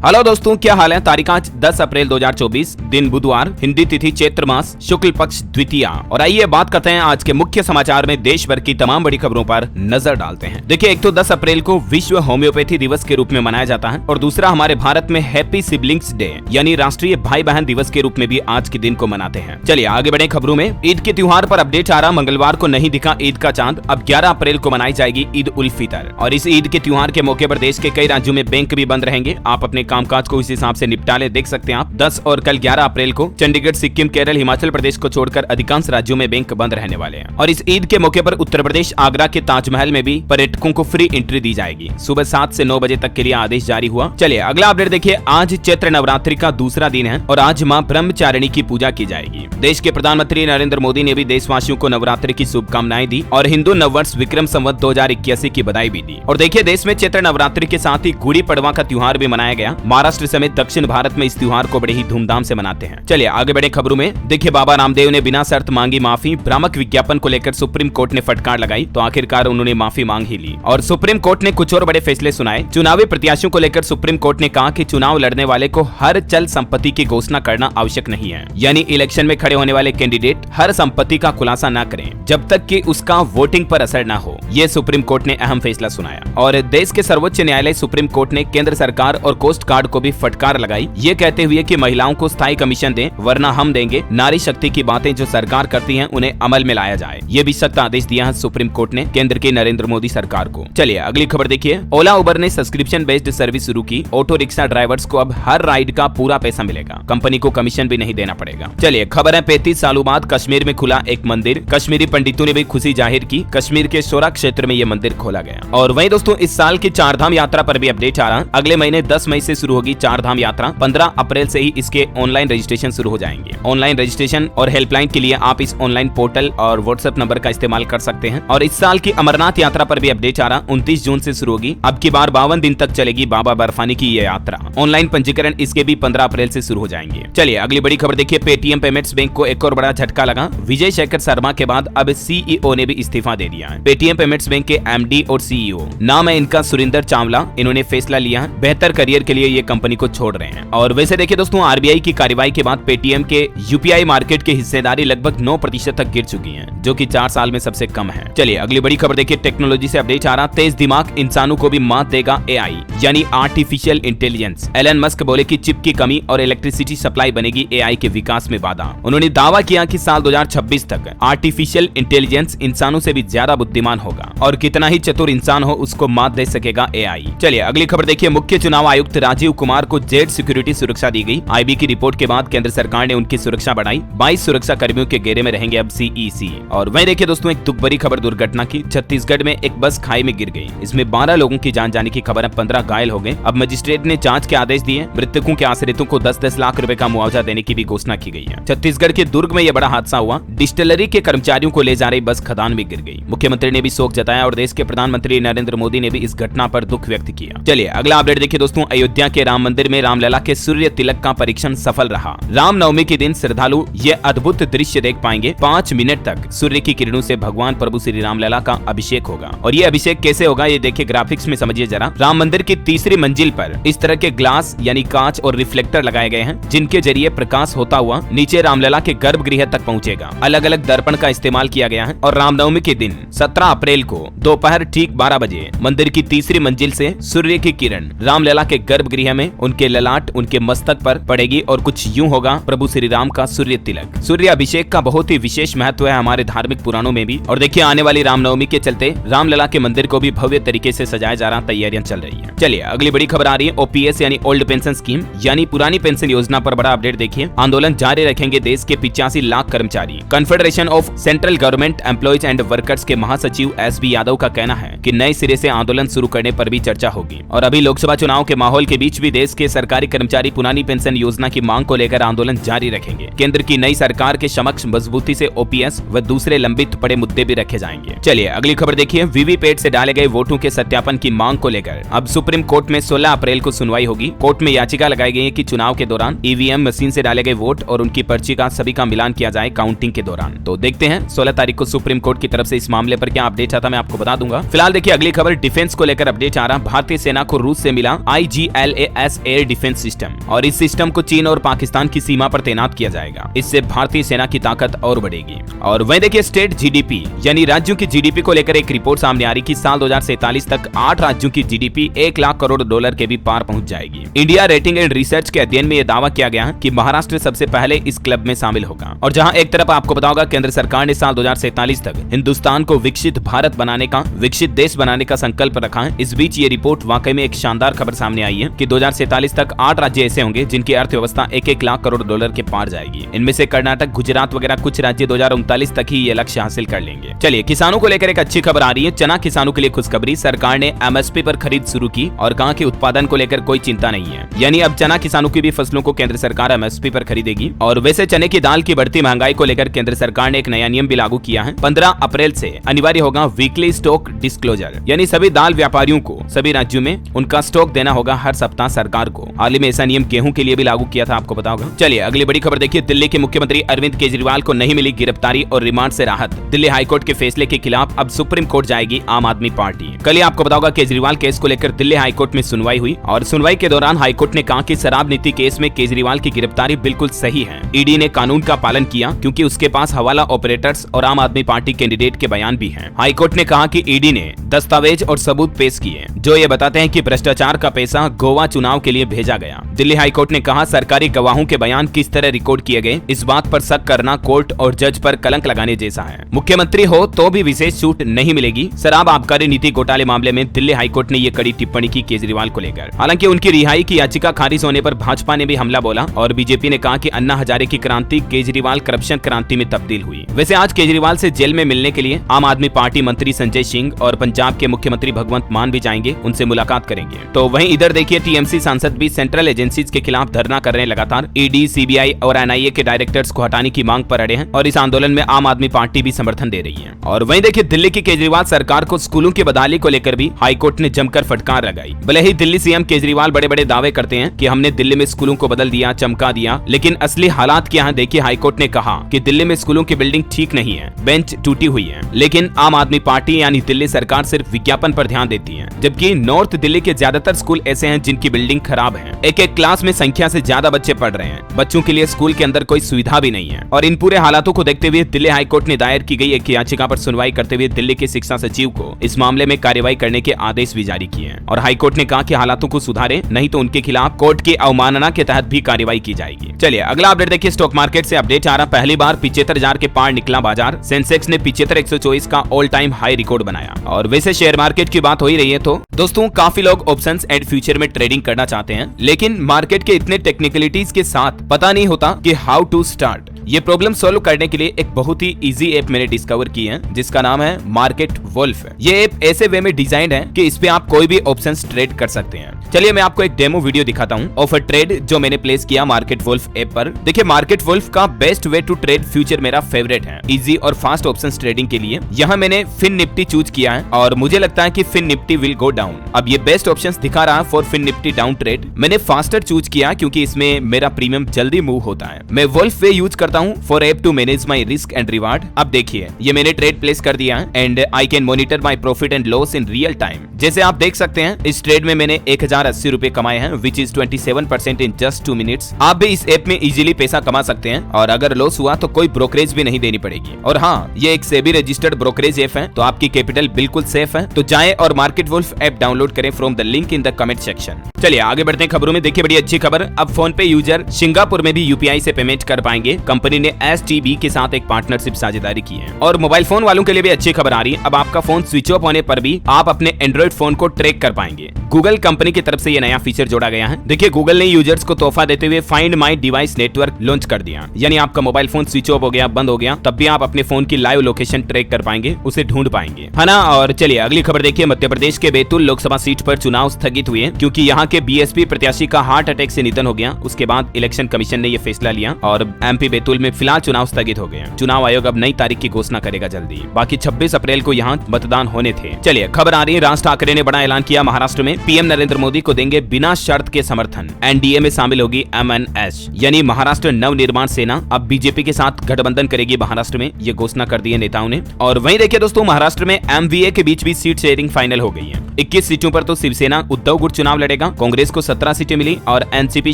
Hello दोस्तों, क्या हाल है। तारीख आज 10 अप्रैल 2024, दिन बुधवार, हिंदी तिथि चैत्र मास शुक्ल पक्ष द्वितीया। और आइए बात करते हैं आज के मुख्य समाचार में देश भर की तमाम बड़ी खबरों पर नजर डालते हैं। देखिए, एक तो 10 अप्रैल को विश्व होम्योपैथी दिवस के रूप में मनाया जाता है और दूसरा हमारे भारत में हैप्पी सिबलिंग्स डे यानी राष्ट्रीय भाई बहन दिवस के रूप में भी आज के दिन को मनाते हैं। चलिए आगे बढ़े खबरों में। ईद के त्योहार पर अपडेट आ रहा। मंगलवार को नहीं दिखा ईद का चांद। अब 11 अप्रैल को मनाई जाएगी ईद उल फितर और इस ईद के त्योहार के मौके पर देश के कई राज्यों में बैंक भी बंद रहेंगे। आप अपने कामकाज को इस हिसाब से निपटा ले। देख सकते हैं आप 10 और कल 11 अप्रैल को चंडीगढ़, सिक्किम, केरल, हिमाचल प्रदेश को छोड़कर अधिकांश राज्यों में बैंक बंद रहने वाले हैं। और इस ईद के मौके पर उत्तर प्रदेश आगरा के ताजमहल में भी पर्यटकों को फ्री एंट्री दी जाएगी। सुबह 7 से 9 बजे तक के लिए आदेश जारी हुआ। चलिए अगला अपडेट देखिए। आज चैत्र नवरात्रि का दूसरा दिन है और आज मां ब्रह्मचारिणी की पूजा की जाएगी। देश के प्रधानमंत्री नरेंद्र मोदी ने भी देशवासियों को नवरात्रि की शुभकामनाएं दी और हिंदू नववर्ष विक्रम संवत 2081 की बधाई भी दी। और देखिए, देश में चैत्र नवरात्रि के साथ ही गुड़ी पड़वा का त्योहार भी मनाया गया। महाराष्ट्र समेत दक्षिण भारत में इस त्योहार को बड़े ही धूमधाम से मनाते हैं। चलिए आगे बढ़े खबरों में। देखिए, बाबा रामदेव ने बिना शर्त मांगी माफी। भ्रामक विज्ञापन को लेकर सुप्रीम कोर्ट ने फटकार लगाई तो आखिरकार उन्होंने माफी मांग ही ली और सुप्रीम कोर्ट ने कुछ और बड़े फैसले सुनाए। चुनावी प्रत्याशियों को लेकर सुप्रीम कोर्ट ने कहा कि चुनाव लड़ने वाले को हर चल संपत्ति की घोषणा करना आवश्यक नहीं है, यानी इलेक्शन में खड़े होने वाले कैंडिडेट हर संपत्ति का खुलासा न करें जब तक कि उसका वोटिंग पर असर न हो। ये सुप्रीम कोर्ट ने अहम फैसला सुनाया। और देश के सर्वोच्च न्यायालय सुप्रीम कोर्ट ने केंद्र सरकार और कोस्ट गार्ड को भी फटकार लगाई, ये कहते हुए कि महिलाओं को स्थायी कमीशन दें वरना हम देंगे। नारी शक्ति की बातें जो सरकार करती हैं उन्हें अमल में लाया जाए, ये भी सख्त आदेश दिया है सुप्रीम कोर्ट ने केंद्र की नरेंद्र मोदी सरकार को। चलिए अगली खबर देखिए। ओला उबर ने सब्सक्रिप्शन बेस्ड सर्विस शुरू की। ऑटो रिक्शा ड्राइवर्स को अब हर राइड का पूरा पैसा मिलेगा, कंपनी को कमीशन भी नहीं देना पड़ेगा। चलिए खबर है 35 सालों बाद कश्मीर में खुला एक मंदिर। कश्मीरी पंडितों ने भी खुशी जाहिर की। कश्मीर के शोरा क्षेत्र में ये मंदिर खोला गया। और वहीं दोस्तों, इस साल की चारधाम यात्रा पर भी अपडेट आ रहा। अगले महीने 10 मई से शुरू होगी चारधाम यात्रा। 15 अप्रैल से ही इसके ऑनलाइन रजिस्ट्रेशन शुरू हो जाएंगे। ऑनलाइन रजिस्ट्रेशन और हेल्पलाइन के लिए आप इस ऑनलाइन पोर्टल और व्हाट्सएप नंबर का इस्तेमाल कर सकते हैं। और इस साल की अमरनाथ यात्रा पर भी अपडेट आ रहा। 29 जून से शुरू होगी। अब की बार 52 दिन तक चलेगी बाबा बर्फानी की ये यात्रा। ऑनलाइन पंजीकरण इसके भी 15 अप्रैल से शुरू हो जाएंगे। चलिए अगली बड़ी खबर देखिए। पेटीएम पेमेंट्स बैंक को एक और बड़ा झटका लगा। विजय शेखर शर्मा के बाद अब सीईओ ने भी इस्तीफा दे दिया है। पेटीएम पेमेंट्स बैंक के एमडी और सीईओ, नाम है इनका सुरिंदर चावला। इन्होंने फैसला लिया है, बेहतर करियर के लिए ये कंपनी को छोड़ रहे हैं। और वैसे देखिए दोस्तों, आरबीआई की कार्रवाई के बाद पेटीएम के यूपीआई मार्केट की हिस्सेदारी लगभग 9% तक गिर चुकी है, जो कि 4 साल में सबसे कम है। चलिए अगली बड़ी खबर देखिए। टेक्नोलॉजी से अपडेट आ रहा। तेज दिमाग इंसानों को भी मात देगा एआई यानी आर्टिफिशियल इंटेलिजेंस। एलन मस्क बोले कि चिप की कमी और इलेक्ट्रिसिटी सप्लाई बनेगी एआई के विकास में बाधा। उन्होंने दावा किया कि साल 2026 तक आर्टिफिशियल इंटेलिजेंस इंसानों से भी ज्यादा बुद्धिमान होगा और कितना ही चतुर इंसान हो उसको मात दे सकेगा एआई। चलिए अगली खबर देखिए। मुख्य चुनाव आयुक्त राजीव कुमार को जेड सिक्योरिटी सुरक्षा दी गई। आईबी की रिपोर्ट के बाद केंद्र सरकार ने उनकी सुरक्षा बढ़ाई। 22 सुरक्षा कर्मियों के घेरे में रहेंगे अब सीईसी। और वहीं देखिए दोस्तों, एक दुख भरी खबर दुर्घटना की। छत्तीसगढ़ में एक बस खाई में गिर गई। इसमें 12 लोगों की जान जाने की खबर है, 15 घायल हो गए। अब मजिस्ट्रेट ने जांच के आदेश दिए। मृतकों के आश्रितों को 10-10 लाख रुपए का मुआवजा देने की भी घोषणा की गई है। छत्तीसगढ़ के दुर्ग में यह बड़ा हादसा हुआ। डिस्टिलरी के कर्मचारियों को ले जा रही बस खदान में गिर गई। मुख्यमंत्री ने भी शोक जताया और देश के प्रधानमंत्री नरेंद्र मोदी ने भी इस घटना पर दुख व्यक्त किया। चलिए अगला अपडेट देखिए दोस्तों। अयोध्या के राम मंदिर में रामलला के सूर्य तिलक का परीक्षण सफल रहा। रामनवमी के दिन श्रद्धालु ये अद्भुत दृश्य देख पाएंगे। 5 मिनट तक सूर्य की किरणों से भगवान प्रभु श्री रामलला का अभिषेक होगा। और ये अभिषेक कैसे होगा ये देखिए ग्राफिक्स में समझिए जरा। राम मंदिर की तीसरी मंजिल पर इस तरह के ग्लास यानी कांच और रिफ्लेक्टर लगाए गए हैं, जिनके जरिए प्रकाश होता हुआ नीचे रामलला के गर्भगृह तक पहुंचेगा। अलग अलग दर्पण का इस्तेमाल किया गया है। और रामनवमी के दिन 17 अप्रैल को दोपहर ठीक 12 बजे मंदिर की तीसरी मंजिल से सूर्य की किरण रामलला के गर्भगृह में उनके ललाट उनके मस्तक पर पड़ेगी और कुछ यूं होगा प्रभु श्री राम का सूर्य तिलक। सूर्य अभिषेक का बहुत ही विशेष महत्व है हमारे धार्मिक पुराणों में भी। और देखिए, आने वाली रामनवमी के चलते रामलला के मंदिर को भी भव्य तरीके से सजाया जा रहा, तैयारियां चल रही है। चलिए अगली बड़ी खबर आ रही है। ओपीएस यानी ओल्ड पेंशन स्कीम यानी पुरानी पेंशन योजना पर बड़ा अपडेट देखिए। आंदोलन जारी रखेंगे देश के 85 लाख कर्मचारी। Confederation of central government employees and workers के महासचिव एसबी यादव का कहना है कि नए सिरे से आंदोलन शुरू करने पर भी चर्चा होगी। और अभी लोकसभा चुनाव के माहौल के बीच भी देश के सरकारी कर्मचारी पुरानी पेंशन योजना की मांग को लेकर आंदोलन जारी रखेंगे। केंद्र की नई सरकार के समक्ष मजबूती से ओपीएस व दूसरे लंबित पड़े मुद्दे भी रखे जाएंगे। चलिए अगली खबर देखिए। वीवीपैट से डाले गए वोटों के सत्यापन की मांग को लेकर अब सुप्रीम कोर्ट में 16 अप्रैल को सुनवाई होगी। कोर्ट में याचिका लगाई गई है कि चुनाव के दौरान ईवीएम मशीन से डाले गए वोट और उनकी पर्ची का सभी का मिलान किया जाए काउंटिंग के दौरान। तो देखते हैं 16 तारीख को सुप्रीम कोर्ट की तरफ से इस मामले पर क्या अपडेट आता मैं आपको बता दूंगा। फिलहाल देखिए अगली खबर डिफेंस को लेकर अपडेट आ रहा। भारतीय सेना को रूस से मिला IGL LAS air defence system, और इस सिस्टम को चीन और पाकिस्तान की सीमा पर तैनात किया जाएगा। इससे भारतीय सेना की ताकत और बढ़ेगी। और वहीं देखिए स्टेट GDP यानी राज्यों की GDP को लेकर एक रिपोर्ट सामने आ रही कि साल 2047 तक 8 राज्यों की GDP $1 लाख करोड़ के भी पार पहुंच जाएगी। इंडिया रेटिंग एंड रिसर्च के अध्ययन में यह दावा किया गया कि महाराष्ट्र सबसे पहले इस क्लब में शामिल होगा। और जहां एक तरफ आपको पता होगा केंद्र सरकार ने साल 2047 तक हिंदुस्तान को विकसित भारत बनाने का, विकसित देश बनाने का संकल्प रखा है। इस बीच ये रिपोर्ट वाकई में एक शानदार खबर सामने आई है कि 2047 तक 8 राज्य ऐसे होंगे जिनकी अर्थव्यवस्था $1 लाख करोड़ के पार जाएगी। इनमें से कर्नाटक, गुजरात वगैरह कुछ राज्य 2039 तक ही ये लक्ष्य हासिल कर लेंगे। चलिए किसानों को लेकर एक अच्छी खबर आ रही है। चना किसानों के लिए खुशखबरी, सरकार ने MSP पर खरीद शुरू की और कहा कि उत्पादन को लेकर कोई चिंता नहीं है। यानी अब चना किसानों की भी फसलों को केंद्र सरकार MSP पर खरीदेगी। और वैसे चने की दाल की बढ़ती महंगाई को लेकर केंद्र सरकार ने एक नया नियम भी लागू किया है। 15 अप्रैल से अनिवार्य होगा वीकली स्टॉक डिस्क्लोजर, यानी सभी दाल व्यापारियों को सभी राज्यों में उनका स्टॉक देना होगा हर सप्ताह सरकार को। हाल ही में ऐसा नियम गेहूं के लिए भी लागू किया था, आपको पता होगा। चलिए अगली बड़ी खबर देखिए, दिल्ली के मुख्यमंत्री अरविंद केजरीवाल को नहीं मिली गिरफ्तारी और रिमांड से राहत। दिल्ली हाईकोर्ट के फैसले के खिलाफ अब सुप्रीम कोर्ट जाएगी आम आदमी पार्टी। कल ही आपको पता होगा केजरीवाल केस को लेकर दिल्ली हाईकोर्ट में सुनवाई हुई और सुनवाई के दौरान हाईकोर्ट ने कहा कि शराब नीति केस में केजरीवाल की गिरफ्तारी बिल्कुल सही है। ईडी ने कानून का पालन किया क्योंकि उसके पास हवाला ऑपरेटर्स और आम आदमी पार्टी कैंडिडेट के बयान भी हैं। हाईकोर्ट ने कहा कि ईडी ने दस्तावेज और सबूत पेश किए जो ये बताते हैं कि भ्रष्टाचार का पैसा गोवा चुनाव के लिए भेजा गया। दिल्ली हाईकोर्ट ने कहा सरकारी गवाहों के बयान किस तरह रिकॉर्ड किए गए, इस बात पर शक करना कोर्ट और जज पर कलंक लगाने जैसा है। मुख्यमंत्री हो तो भी विशेष छूट नहीं मिलेगी। शराब आबकारी नीति घोटाले मामले में दिल्ली हाईकोर्ट ने ये कड़ी टिप्पणी की केजरीवाल को लेकर। हालांकि उनकी रिहाई की याचिका खारिज होने पर भाजपा ने भी हमला बोला और बीजेपी ने कहा कि अन्ना हजारे की क्रांति केजरीवाल करप्शन क्रांति में तब्दील हुई। वैसे आज केजरीवाल से जेल में मिलने के लिए आम आदमी पार्टी मंत्री संजय सिंह और पंजाब के मुख्यमंत्री भगवंत मान भी जाएंगे, उनसे मुलाकात करेंगे। तो वहीं इधर देखिए टीएमसी सांसद भी सेंट्रल एजेंसीज के खिलाफ धरना कर रहे हैं। लगातार ईडी, सीबीआई और एनआईए के डायरेक्टर्स को हटाने की मांग पर अड़े हैं और इस आंदोलन में आम आदमी पार्टी भी समर्थन दे रही है। और वहीं देखिए दिल्ली की केजरीवाल सरकार को स्कूलों की बदहाली को लेकर भी हाईकोर्ट ने जमकर फटकार लगाई। भले ही दिल्ली सीएम केजरीवाल बड़े बड़े दावे करते हैं कि हमने दिल्ली में स्कूलों को बदल दिया, चमका दिया, लेकिन असली हालात क्या है देखिए। हाईकोर्ट ने कहा कि दिल्ली में स्कूलों की बिल्डिंग ठीक नहीं है, बेंच टूटी हुई है, लेकिन आम आदमी पार्टी यानी दिल्ली सरकार सिर्फ विज्ञापन पर ध्यान देती है। जबकि नॉर्थ दिल्ली के ज्यादातर स्कूल ऐसे हैं जिनकी बिल्डिंग खराब है। एक एक क्लास में संख्या से ज्यादा बच्चे पढ़ रहे हैं, बच्चों के लिए स्कूल के अंदर कोई सुविधा भी नहीं है। और इन पूरे हालातों को देखते हुए दिल्ली हाईकोर्ट ने दायर की गई एक याचिका पर सुनवाई करते हुए दिल्ली के शिक्षा सचिव को इस मामले में कार्रवाई करने के आदेश भी जारी किए हैं। और हाईकोर्ट ने कहा कि हालातों को सुधारें, नहीं तो उनके खिलाफ कोर्ट की अवमानना के तहत भी कार्रवाई की जाएगी। चलिए अगला अपडेट देखिए, स्टॉक मार्केट से अपडेट आ रहा। पहली बार 75,000 के पार निकला बाजार। सेंसेक्स ने 75,124 का ऑल टाइम हाई रिकॉर्ड बनाया। और वैसे शेयर मार्केट की बात हो ही रही है तो दोस्तों काफी लोग ऑप्शंस एंड फ्यूचर में ट्रेडिंग करना चाहते हैं, लेकिन मार्केट के इतने टेक्निकलिटीज के साथ पता नहीं होता कि हाउ टू स्टार्ट। ये प्रॉब्लम सॉल्व करने के लिए एक बहुत ही इजी ऐप मैंने डिस्कवर की है जिसका नाम है मार्केट वुल्फ। ये ऐप ऐसे वे में डिजाइन है कि इस पे आप कोई भी ऑप्शंस ट्रेड कर सकते हैं। चलिए मैं आपको एक डेमो वीडियो दिखाता हूँ ऑफ अ ट्रेड जो मैंने प्लेस किया मार्केट वुल्फ ऐप पर। देखिए मार्केट वुल्फ का best way to trade future मेरा फेवरेट है, इजी और फास्ट ऑप्शंस ट्रेडिंग के लिए। यहाँ मैंने फिन निफ्टी चूज किया है और मुझे लगता है कि Fin Nifty will go down. अब ये बेस्ट ऑप्शंस दिखा रहा है for Fin Nifty down trade. मैंने फास्टर चूज किया क्योंकि इसमें मेरा प्रीमियम जल्दी मूव होता है। मैं वुल्फ वे यूज करता हूँ for app to manage my risk and reward. अब देखिए ये मैंने ट्रेड प्लेस कर दिया है and I can monitor my profit and loss in real time. जैसे आप देख सकते हैं इस ट्रेड में मैंने 1080 रुपए कमाए हैं which is 27% in just 2 minutes. आप भी इस ऐप में इजीली पैसा कमा सकते हैं और अगर लॉस हुआ तो कोई ब्रोकरेज भी नहीं देनी पड़ेगी। और हाँ, ये एक सेबी रजिस्टर्ड ब्रोकरेज ऐप है तो आपकी कैपिटल बिल्कुल सेफ है। तो जाएं और मार्केट वुल्फ ऐप डाउनलोड करें from the link in the comment section. चलिए आगे बढ़ते हैं खबरों में। देखिए बड़ी अच्छी खबर, अब फोन पे यूजर सिंगापुर में भी यूपीआई से पेमेंट कर पाएंगे। कंपनी ने STB के साथ एक पार्टनरशिप साझेदारी की है। और मोबाइल फोन वालों के लिए भी अच्छी खबर आ रही है, अब आपका फोन स्विच ऑफ होने पर भी आप अपने एंड्रॉइड फोन को ट्रैक कर पाएंगे। गूगल कंपनी की तरफ से ये नया फीचर जोड़ा गया है। देखिए गूगल ने यूजर्स को तोहफा देते हुए find my device network launch कर दिया। यानी आपका मोबाइल फोन स्विच ऑफ हो गया, बंद हो गया, तब भी आप अपने फोन की लाइव लोकेशन ट्रैक कर पाएंगे, उसे ढूंढ पाएंगे, है ना। और चलिए अगली खबर देखिए, मध्य प्रदेश के बैतूल लोकसभा सीट पर चुनाव स्थगित हुए क्योंकि यहाँ के BSP प्रत्याशी का हार्ट अटैक से निधन हो गया। उसके बाद इलेक्शन कमीशन ने यह फैसला लिया और MP बैतूल शेड्यूल में फिलहाल चुनाव स्थगित हो गए। चुनाव आयोग अब नई तारीख की घोषणा करेगा जल्दी। बाकी 26 अप्रैल को यहाँ मतदान होने थे। चलिए खबर आ रही है, राज ठाकरे ने बड़ा ऐलान किया। महाराष्ट्र में पीएम नरेंद्र मोदी को देंगे बिना शर्त के समर्थन। एनडीए में शामिल होगी एमएनएस यानी महाराष्ट्र नवनिर्माण सेना अब बीजेपी के साथ गठबंधन करेगी महाराष्ट्र में, ये घोषणा कर दी है नेताओं ने। और वहीं देखिए दोस्तों, महाराष्ट्र में एमवीए के बीच भी सीट शेयरिंग फाइनल हो गई है। 21 सीटों पर तो शिवसेना उद्धव गुट चुनाव लड़ेगा। कांग्रेस को 17 सीटें मिली और एनसीपी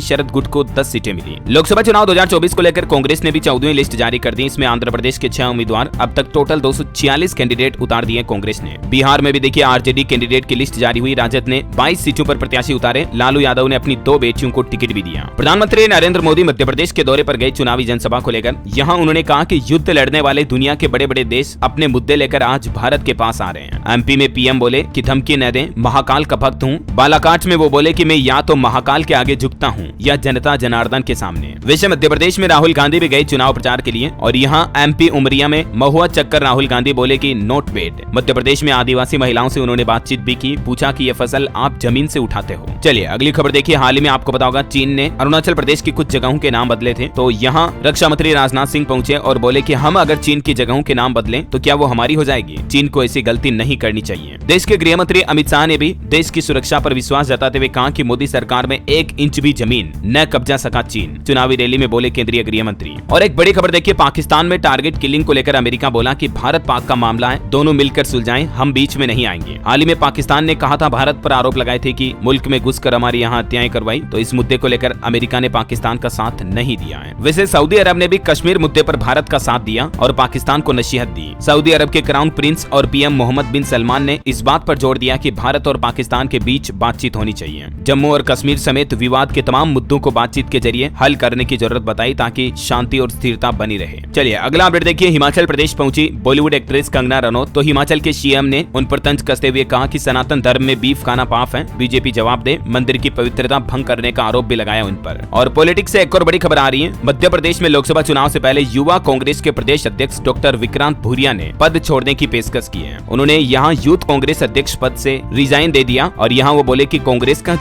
शरद गुट को 10 सीटें मिली। लोकसभा चुनाव 2024 को लेकर कांग्रेस ने भी 14वीं लिस्ट जारी कर दी। इसमें आंध्र प्रदेश के 6 उम्मीदवार, अब तक टोटल 246 कैंडिडेट उतार दिए कांग्रेस ने। बिहार में भी देखिए आरजेडी कैंडिडेट की लिस्ट जारी हुई। राजद ने 22 सीटों पर प्रत्याशी उतारे। लालू यादव ने अपनी 2 बेटियों को टिकट भी दिया। प्रधानमंत्री नरेंद्र मोदी मध्य प्रदेश के दौरे पर गए चुनावी जनसभा को लेकर। यहाँ उन्होंने कहा कि युद्ध लड़ने वाले दुनिया के बड़े बड़े देश अपने मुद्दे लेकर आज भारत के पास आ रहे हैं। एमपी में पीएम बोले कि धमकी न दें, महाकाल का भक्त हूँ। बालाकाट में वो बोले कि मैं या तो महाकाल के आगे झुकता हूँ या जनता जनार्दन के सामने। वैसे मध्य प्रदेश में राहुल गांधी भी गए चुनाव प्रचार के लिए और यहाँ एमपी उमरिया में महुआ चक्कर राहुल गांधी बोले कि नोट बेड। मध्य प्रदेश में आदिवासी महिलाओं से उन्होंने बातचीत भी की, पूछा कि ये फसल आप जमीन से उठाते हो। चलिए अगली खबर देखिए। हाल ही में आपको पता होगा चीन ने अरुणाचल प्रदेश की कुछ जगहों के नाम बदले थे। तो यहाँ रक्षा मंत्री राजनाथ सिंह पहुंचे और बोले कि हम अगर चीन की जगहों के नाम बदलें तो क्या वो हमारी हो जाएगी। चीन को ऐसी गलती नहीं करनी चाहिए। देश के गृह मंत्री अमित शाह ने भी देश की सुरक्षा पर विश्वास जताते हुए कहा कि मोदी सरकार में 1 इंच भी जमीन न कब्जा सका चीन। चुनावी रैली में बोले केंद्रीय गृह मंत्री। और एक बड़ी खबर देखिए, पाकिस्तान में टारगेट किलिंग को लेकर अमेरिका बोला कि भारत पाक का मामला है, दोनों मिलकर सुलझाएं, हम बीच में नहीं आएंगे। हाल ही में पाकिस्तान ने कहा था, भारत पर आरोप लगाए थे कि मुल्क में घुसकर हमारी यहाँ हत्याएं करवाई। तो इस मुद्दे को लेकर अमेरिका ने पाकिस्तान का साथ नहीं दिया है। वैसे सऊदी अरब ने भी कश्मीर मुद्दे पर भारत का साथ दिया और पाकिस्तान को नसीहत दी। सऊदी अरब के क्राउन प्रिंस और पीएम मोहम्मद बिन सलमान ने इस बात पर जोर दिया कि भारत और पाकिस्तान के बीच बातचीत होनी चाहिए। जम्मू और कश्मीर समेत विवाद के तमाम मुद्दों को बातचीत के जरिए हल करने की जरूरत बताई ताकि शांति और स्थिरता बनी रहे। चलिए अगला अपडेट देखिए। हिमाचल प्रदेश पहुंची बॉलीवुड एक्ट्रेस कंगना रनौत। तो हिमाचल के सीएम ने उन पर तंज कसते हुए कहा कि सनातन धर्म में बीफ खाना पाप है, बीजेपी जवाब दे। मंदिर की पवित्रता भंग करने का आरोप भी लगाया उन पर। और पॉलिटिक्स से एक और बड़ी खबर आ रही है। मध्य प्रदेश में लोकसभा चुनाव से पहले युवा कांग्रेस के प्रदेश अध्यक्ष डॉक्टर विक्रांत भूरिया ने पद छोड़ने की पेशकश की है। उन्होंने यहाँ यूथ कांग्रेस अध्यक्ष पद से रिजाइन दे दिया और यहाँ वो बोले कि कांग्रेस का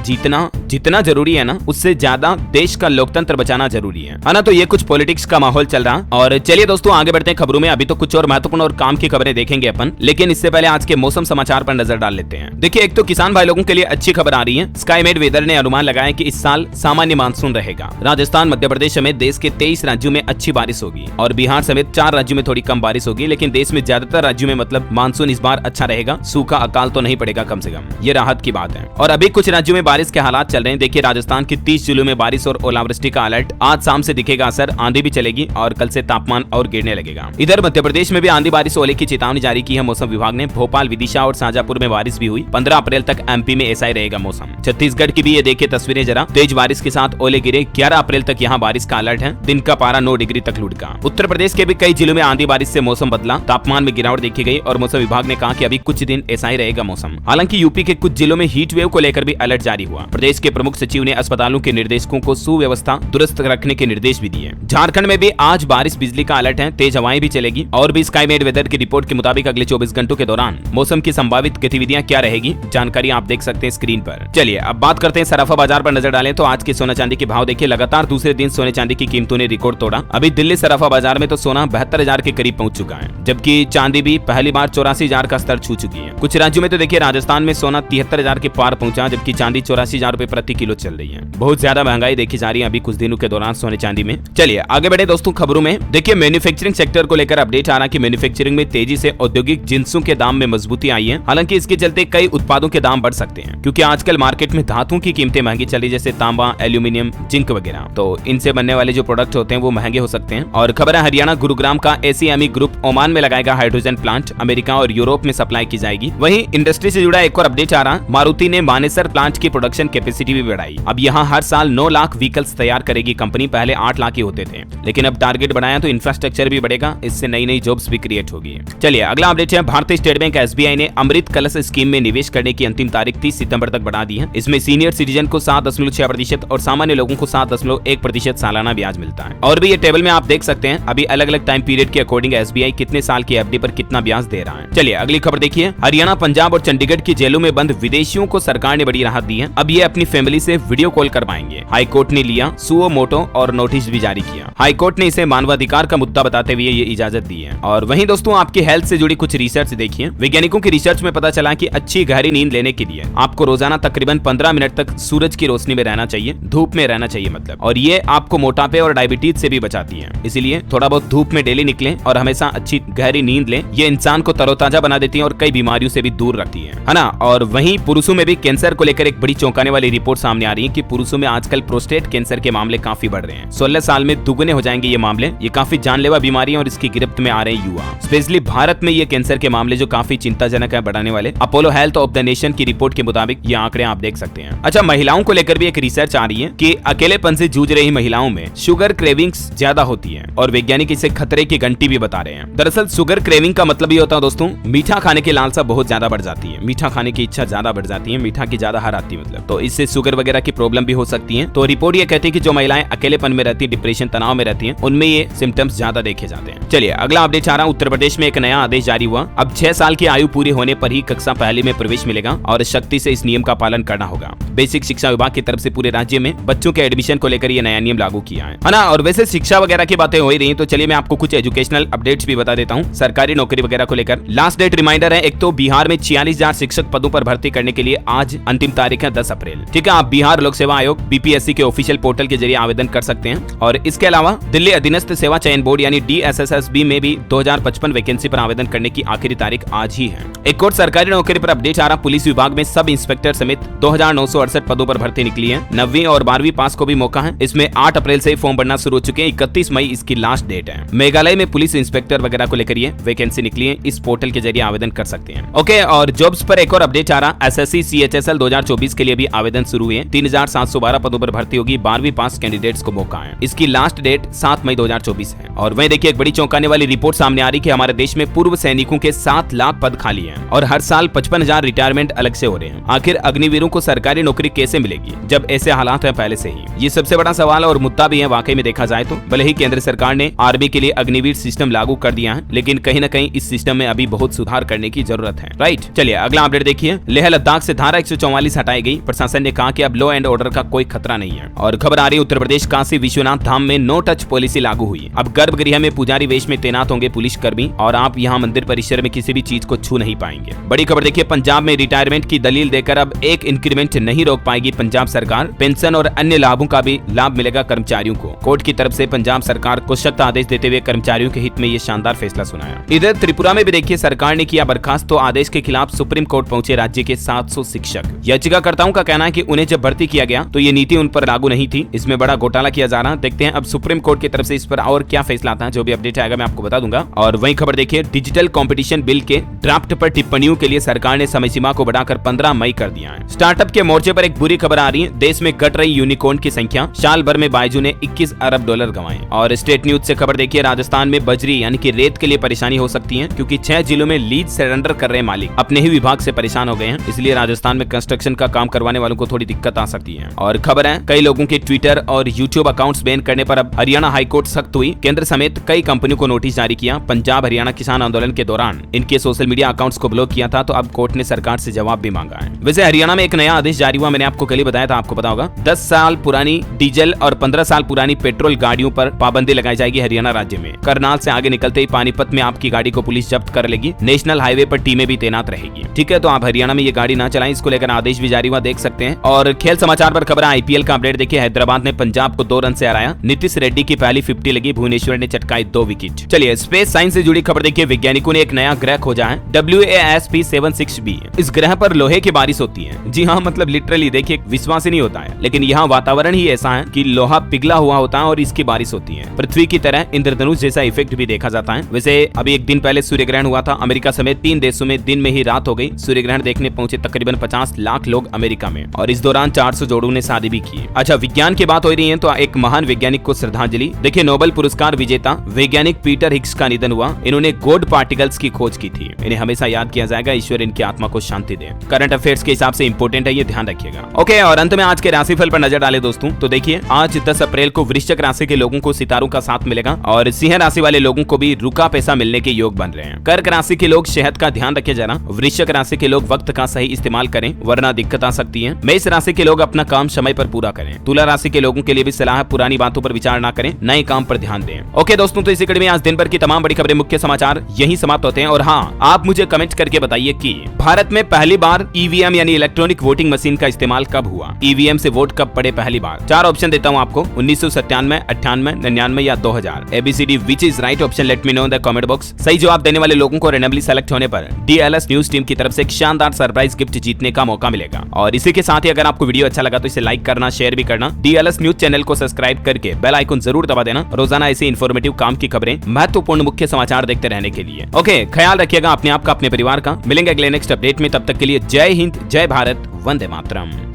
जितना जरूरी है ना, उससे ज्यादा देश का लोकतंत्र बचाना जरूरी है ना। तो ये कुछ पॉलिटिक्स का माहौल चल रहा। और चलिए दोस्तों आगे बढ़ते हैं खबरों में। अभी तो कुछ और महत्वपूर्ण और काम की खबरें देखेंगे अपन, लेकिन इससे पहले आज के मौसम समाचार पर नजर डाल लेते हैं। देखिए एक तो किसान भाई लोगों के लिए अच्छी खबर आ रही है। स्काईमेड वेदर ने अनुमान लगाया कि इस साल सामान्य मानसून रहेगा। राजस्थान, मध्य प्रदेश समेत देश के 23 राज्यों में अच्छी बारिश होगी और बिहार समेत 4 राज्यों में थोड़ी कम बारिश होगी। लेकिन देश में ज्यादातर राज्यों में मतलब मानसून इस बार अच्छा रहेगा। सूखा अकाल तो नहीं पड़ेगा कम से कम, ये राहत की बात है। और अभी कुछ राज्यों में बारिश के हालात चल रहे हैं। देखिए राजस्थान के 30 जिलों में बारिश और ओलावृष्टि का अलर्ट। आज शाम से दिखेगा असर, आंधी भी चलेगी और कल से तापमान और गिरने लगेगा। इधर मध्य प्रदेश में भी आंधी बारिश ओले की चेतावनी जारी की है मौसम विभाग ने। भोपाल, विदिशा और शाजापुर में बारिश भी हुई। 15 अप्रैल तक एमपी में ऐसा ही रहेगा मौसम। छत्तीसगढ़ की भी ये देखिए तस्वीरें जरा, तेज बारिश के साथ ओले गिरे। 11 अप्रैल तक यहाँ बारिश का अलर्ट है। दिन का पारा 9 डिग्री तक लुढ़का। उत्तर प्रदेश के भी कई जिलों में आंधी बारिश से मौसम बदला, तापमान में गिरावट देखी गई और मौसम विभाग ने कहा कि अभी कुछ दिन ऐसा ही रहेगा मौसम। हालांकि यूपी के कुछ जिलों में हीट वेव को लेकर भी अलर्ट जारी हुआ। प्रदेश के प्रमुख सचिव ने अस्पतालों के निर्देशकों को सुव्यवस्था दुरुस्त रखने के निर्देश भी दिए। झारखंड में भी आज बारिश बिजली का अलर्ट है, तेज हवाएं भी चलेगी। और भी स्काईमेड वेदर की रिपोर्ट के मुताबिक अगले 24 घंटों के दौरान मौसम की संभावित गतिविधियां क्या रहेगी, जानकारी आप देख सकते हैं स्क्रीन पर। चलिए अब बात करते हैं सराफा बाजार पर नजर डालें तो आज के सोना चांदी के भाव देखिए। लगातार दूसरे दिन सोने चांदी की कीमतों ने रिकॉर्ड तोड़ा। अभी दिल्ली सराफा बाजार में तो सोना 72,000 के करीब पहुंच चुका है, जबकि चांदी भी पहली बार 84,000 का स्तर छू चुकी है। कुछ राज्यों में तो देखिए राजस्थान में सोना 73,000 के पार पहुंचा, जबकि चांदी 84,000 रुपए प्रति किलो चल रही है। बहुत ज्यादा महंगाई देखी जा रही है अभी कुछ दिनों के दौरान सोने चांदी में। चलिए आगे बढ़े दोस्तों खबरों में। देखिए मैन्युफैक्चरिंग सेक्टर को लेकर अपडेट आ रहा है कि मैन्युफैक्चरिंग में तेजी से औद्योगिक जिंसों के दाम में मजबूती आई है। हालांकि इसके चलते कई उत्पादों के दाम बढ़ सकते हैं, क्योंकि आजकल मार्केट में धातुओं की कीमतें महंगी चली, जैसे तांबा, एल्यूमिनियम, जिंक वगैरह। तो इनसे बनने वाले जो प्रोडक्ट होते हैं वो महंगे हो सकते हैं। और खबर है हरियाणा गुरुग्राम का एसीएमई ग्रुप ओमान में लगाएगा हाइड्रोजन प्लांट, अमेरिका और यूरोप में सप्लाई की जाएगी। वहीं इंडस्ट्री से जुड़ा एक और अपडेट आ रहा, मारुति ने मानेसर प्लांट की प्रोडक्शन कैपेसिटी भी बढ़ाई। अब यहाँ हर साल 9 लाख व्हीकल्स तैयार करेगी कंपनी, पहले 8 लाख ही होते थे, लेकिन अब टारगेट बढ़ाया तो इंफ्रास्ट्रक्चर भी बढ़ेगा, इससे नई नई जॉब्स भी क्रिएट होगी। चलिए अगला अपडेट है, भारतीय स्टेट बैंक एसबीआई ने अमृत कलश स्कीम में निवेश करने की अंतिम तारीख 30 सितंबर तक बढ़ा दी है। इसमें सीनियर सिटीजन को 7.6% और सामान्य लोगों को 7.1% सालाना ब्याज मिलता है। और भी ये टेबल में आप देख सकते हैं अभी अलग अलग टाइम पीरियड के अकॉर्डिंग एसबीआई कितने साल की एफडी पर कितना ब्याज दे रहा है। चलिए अगली खबर देखिए, हरियाणा, पंजाब और चंडीगढ़ की जेलों में बंद विदेशियों को सरकार ने बड़ी राहत दी है। अब ये अपनी फैमिली से वीडियो कॉल कर पाएंगे। हाईकोर्ट ने लिया सुओ मोटो और नोटिस भी जारी किया। हाईकोर्ट ने इसे मानवाधिकार का मुद्दा बताते हुए ये इजाजत दी है। और वहीं दोस्तों आपकी हेल्थ से जुड़ी कुछ रिसर्च देखिए। वैज्ञानिकों की रिसर्च में पता चला कि अच्छी गहरी नींद लेने के लिए आपको रोजाना तकरीबन 15 मिनट तक सूरज की रोशनी में रहना चाहिए, धूप में रहना चाहिए मतलब। और ये आपको मोटापे और डायबिटीज से भी बचाती है, इसीलिए थोड़ा बहुत धूप में डेली निकलें और हमेशा अच्छी गहरी नींद लें। ये इंसान को तरोताजा बना देती है और कई बीमारियों से भी दूर रखती है ना। और वहीं पुरुषों में भी कैंसर को लेकर एक बड़ी चौंकाने वाली रिपोर्ट सामने आ रही है कि पुरुषों में आजकल प्रोस्टेट कैंसर के मामले काफी बढ़ रहे हैं। 16 साल में दुगने हो जाएंगे ये मामले। ये काफी जानलेवा बीमारी है और इसकी गिरफ्त में आ रहे युवा, स्पेशली भारत में ये कैंसर के मामले जो काफी चिंताजनक है बढ़ाने वाले। Apollo health of the nation की रिपोर्ट के मुताबिक ये आंकड़े आप देख सकते हैं। अच्छा, महिलाओं को लेकर भी एक रिसर्च आ रही है कि अकेलेपन से जूझ रही महिलाओं में शुगर क्रेविंग्स ज्यादा होती है और वैज्ञानिक इसे खतरे की घंटी भी बता रहे हैं। दरअसल शुगर क्रेविंग का मतलब ये होता है दोस्तों, मीठा खाने की लालसा बहुत ज्यादा बढ़ जाती है, मीठा खाने की इच्छा ज्यादा बढ़ जाती है, मीठा की ज्यादा हार आती है मतलब। तो इससे शुगर वगैरह की प्रॉब्लम भी हो सकती है। तो रिपोर्ट ये कहती है कि जो महिलाएं अकेलेपन में रहती है, डिप्रेशन तनाव में रहती हैं, उनमें ये सिम्टम्स ज्यादा देखे जाते हैं। चलिए अगला अपडेट आ रहा है। उत्तर प्रदेश में एक नया आदेश जारी हुआ। अब 6 साल की आयु पूरी होने पर ही कक्षा पहली में प्रवेश मिलेगा और सख्ती से इस नियम का पालन करना होगा। बेसिक शिक्षा विभाग की तरफ से पूरे राज्य में बच्चों के एडमिशन को लेकर ये नया नियम लागू किया है ना। और वैसे शिक्षा वगैरह की बातें हो ही रही, तो चलिए मैं आपको कुछ एजुकेशनल अपडेट्स भी बता देता हूँ सरकारी नौकरी वगैरह को लेकर। लास्ट डेट रिमाइंडर है। एक तो बिहार में 46,000 शिक्षक पदों पर भर्ती करने के लिए आज अंतिम तारीख है 10 अप्रैल। ठीक है, आप बिहार लोक सेवा आयोग बीपीएससी के ऑफिशियल पोर्टल के जरिए आवेदन कर सकते हैं। और इसके अलावा दिल्ली अधीनस्थ सेवा चयन बोर्ड यानी DSSSB में भी 2055 वैकेंसी पर आवेदन करने की आखिरी तारीख आज ही है। एक और सरकारी नौकरी पर अपडेट आ रहा। पुलिस विभाग में सब इंस्पेक्टर समेत 2968 पदों पर भर्ती निकली है। 9वीं और 12वीं पास को भी मौका है। इसमें 8 अप्रैल से फॉर्म भरना शुरू हो चुके हैं। 31 मई इसकी लास्ट डेट है। मेघालय में पुलिस इंस्पेक्टर वगैरह को लेकर ये वैकेंसी निकली है। इस पोर्टल के जरिए आवेदन कर सकते हैं। ओके, और जॉब्स पर एक और अपडेट आ रहा। SSC CHSL 2024 के लिए भी आवेदन शुरू हुए। 3712 पदों पर भर्ती होगी। 12वीं पास कैंडिडेट्स को मौका है। इसकी लास्ट डेट 7 मई 2024 है। और वहीं देखिए एक बड़ी चौंकाने वाली रिपोर्ट सामने आ रही कि हमारे देश में पूर्व सैनिकों के 7 लाख पद खाली हैं और हर साल 55,000 रिटायरमेंट अलग से हो रहे हैं। आखिर अग्निवीरों को सरकारी नौकरी कैसे मिलेगी जब ऐसे हालात हैं पहले से ही? ये सबसे बड़ा सवाल और मुद्दा भी है वाकई में देखा जाए तो। भले ही केंद्र सरकार ने आर्मी के लिए अग्निवीर सिस्टम लागू कर दिया है, लेकिन कहीं न कहीं इस सिस्टम में अभी बहुत सुधार करने की जरूरत है। राइट, चलिए अगला अपडेट देखिए। लेह लद्दाख से धारा 144 हटाई गई। प्रशासन ने कहा कि अब लॉ एंड ऑर्डर का कोई खतरा नहीं है। और खबर आ रही है उत्तर प्रदेश काशी विश्वनाथ धाम में नो टच पॉलिसी लागू हुई। अब गर्भगृह में पुजारी वेश में तैनात होंगे पुलिस कर्मी और आप यहाँ मंदिर परिसर में किसी भी चीज को छू नहीं पाएंगे। बड़ी खबर देखिए, पंजाब में रिटायरमेंट की दलील देकर अब एक इंक्रीमेंट नहीं रोक पाएगी पंजाब सरकार। पेंशन और अन्य लाभों का भी लाभ मिलेगा कर्मचारियों को। कोर्ट की तरफ से पंजाब सरकार को सख्त आदेश देते हुए कर्मचारियों के हित में ये शानदार फैसला सुनाया। इधर त्रिपुरा में भी देखिए सरकार ने किया बर्खास्त। तो आदेश के खिलाफ सुप्रीम कोर्ट पहुंचे राज्य के 700 शिक्षक। याचिकाकर्ताओं का कहना है कि उन्हें जब भर्ती किया गया तो ये नीति उन पर लागू नहीं थी। इसमें बड़ा घोटाला किया जा रहा। देखते हैं अब सुप्रीम कोर्ट की तरफ से इस पर और क्या फैसला आता है। जो भी अपडेट आएगा मैं आपको बता दूंगा। और वही खबर देखिए, डिजिटल कंपटीशन बिल के ड्राफ्ट पर टिप्पणियों के लिए सरकार ने समय सीमा को बढ़ाकर 15 मई कर दिया है। स्टार्टअप के मोर्चे पर एक बुरी खबर आ रही है। देश में घट रही यूनिकॉर्न की संख्या। साल भर में बायजू ने 21 अरब डॉलर गंवाए। और स्टेट न्यूज से खबर देखिए, राजस्थान में बजरी यानी कि रेत के लिए परेशानी हो सकती है, क्योंकि 6 जिलों में लीज सरेंडर कर रहे मालिक अपने ही विभाग से परेशान हो गए हैं। इसलिए राजस्थान में कंस्ट्रक्शन का काम करवाने वालों को थोड़ी दिक्कत आ सकती है। और खबर है, कई लोगों के ट्विटर और यूट्यूब अकाउंट्स बैन करने पर अब हरियाणा हाईकोर्ट सख्त हुई। केंद्र समेत कई कंपनियों को नोटिस जारी किया। पंजाब हरियाणा किसान आंदोलन के दौरान इनके सोशल मीडिया अकाउंट्स को ब्लॉक किया था, तो अब कोर्ट ने सरकार से जवाब भी मांगा है। वैसे हरियाणा में एक नया आदेश जारी हुआ। मैंने आपको कल ही बताया था, आपको पता होगा। 10 साल पुरानी डीजल और 15 साल पुरानी पेट्रोल गाड़ियों पर पाबंदी लगाई जाएगी हरियाणा राज्य में। करनाल से आगे निकलते ही पानीपत में आपकी गाड़ी को पुलिस जब्त कर लेगी। नेशनल हाईवे पर टीमें भी तैनात रहेगी। ठीक है, तो आप हरियाणा में ये गाड़ी ना चलाएं, इसको लेकर आदेश भी जारी हुआ, देख सकते हैं। और खेल समाचार पर खबर है, IPL का अपडेट देखिए। हैदराबाद ने पंजाब को 2 रन से हराया। नीतीश रेड्डी की पहली 50 लगी। भुवनेश्वर ने चटकाई 2 विकेट। चलिए स्पेस साइंस से जुड़ी खबर देखिए। वैज्ञानिकों ने एक नया ग्रह खोजा है, WASP-76b। इस ग्रह पर लोहे की बारिश होती है। जी हाँ, मतलब लिटरली देखिए, विश्वास ही नहीं होता है, लेकिन यहाँ वातावरण ही ऐसा है कि लोहा पिघला हुआ होता है और इसकी बारिश होती है। पृथ्वी की तरह इंद्रधनुष जैसा इफेक्ट भी देखा जाता है। वैसे अभी एक दिन पहले सूर्य ग्रहण हुआ था। अमेरिका समेत 3 देशों में दिन में ही रात हो गई। सूर्य ग्रहण देखने पहुंचे तकरीबन 50 लाख लोग अमेरिका में, और इस दौरान 400 जोड़ों ने शादी भी की। अच्छा, विज्ञान की बात हो रही है तो एक महान वैज्ञानिक को श्रद्धांजलि। देखिए, नोबेल पुरस्कार विजेता वैज्ञानिक पीटर हिग्स का निधन हुआ। इन्होंने गॉड पार्टिकल्स की खोज की थी। इन्हें हमेशा याद किया जाएगा। ईश्वर इनकी आत्मा को शांति दे। करंट अफेयर्स के हिसाब से इंपोर्टेंट है, ये ध्यान रखिएगा। ओके, और अंत में आज के राशिफल पर नजर डाले दोस्तों, तो देखिए आज 10 अप्रैल को वृश्चिक राशि के लोगों को सितारों का साथ मिलेगा और सिंह राशि वाले लोगों को भी रुका पैसा मिलने के योग बन रहे हैं। कर्क राशि के लोग सेहत का ध्यान रखें जरा। वृश्चिक राशि के लोग वक्त का सही इस्तेमाल करें, वरना दिक्कत आ सकती है। मेष राशि के लोग अपना काम समय पर पूरा करें। तुला राशि के लोगों के लिए भी सलाह है, पुरानी बातों पर विचार न करें, नए काम पर ध्यान दें। ओके दोस्तों, तो इसी कड़ी में आज दिन भर की तमाम बड़ी खबरें, मुख्य समाचार यही समाप्त होते हैं। और हाँ, आप मुझे कमेंट करके बताइए कि भारत में पहली बार ईवीएम यानी इलेक्ट्रॉनिक वोटिंग मशीन का इस्तेमाल कब हुआ? ईवीएम से वोट कब पड़े पहली बार? 4 ऑप्शन देता हूँ आपको, 1997, 98, 99 या 2000। ABCD which is right option, let me know in the comment box. सही जवाब देने वाले लोगों को रैंडमली सेलेक्ट होने पर DLS न्यूज टीम की तरफ से एक शानदार सरप्राइज गिफ्ट जीतने का मौका मिलेगा। और इसी के साथ ही अगर आपको वीडियो अच्छा लगा तो इसे लाइक करना, शेयर भी करना, DLS न्यूज चैनल को सब्सक्राइब करके बेल आइकन जरूर दबा देना, रोजाना ऐसे इन्फॉर्मेटिव काम की खबरें, महत्वपूर्ण मुख्य समाचार देखते रहने के लिए। ओके, ख्याल रखिएगा अपने आप का, अपने परिवार का। मिलेंगे अगले नेक्स्ट अपडेट में, तब तक के लिए जय हिंद, जय भारत, वंदे मातरम।